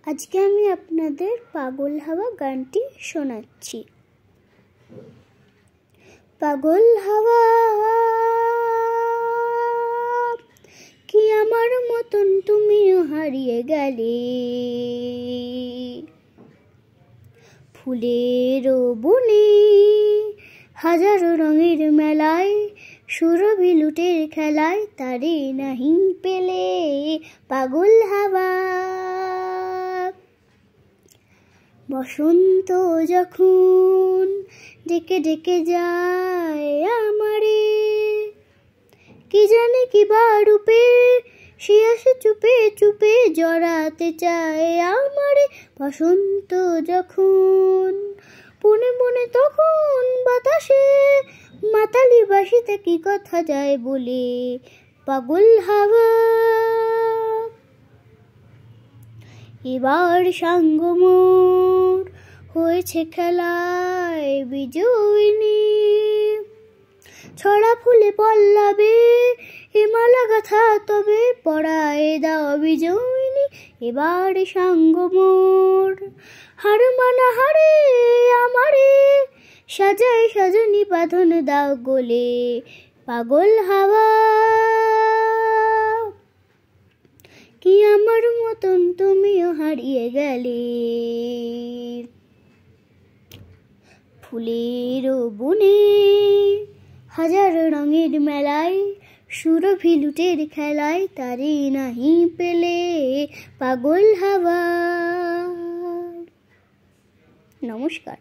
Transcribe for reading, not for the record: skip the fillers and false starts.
আজকে আমি আপনাদের পাগল হাওয়া গানটি শোনাচ্ছি। পাগল হাওয়া কি আমার মতন তুমিও হারিয়ে গেলে, ফুলের বনে হাজারো রঙের মেলায়, সুরভি লুটের খেলায় তারে নাহি পেলে। পাগল হাওয়া বসন্ত যখন ডেকে ডেকে যায় আমারে, কি জানে কি বা রূপে সে আসে চুপে চুপে জড়াতে চায় আমারে। বসন্ত যখন বনে বনে তখন বাতাসে মাতালি বাসিতে কি কথা যায় বলে। পাগল হাওয়া এবার সাঙ্গ মোর হয়েছে খেলায় বিজয়িনী, ছড়া ফুলে পল্লবে হিমালা গাথা তবে পড়ায় দাও বিজয়িনী। এবার সাঙ্গ মোর হার মানা হারে আমারে, সাজায় সাজনি বাঁধন দাও গোলে। পাগল হাওয়া কি আমার মতন তুমিও হারিয়ে গেলে, ফুলের বনে হাজার রঙের মেলায়, সুরভি লুটের খেলায় তারে নাহি পেলে। পাগল হাওয়া। নমস্কার।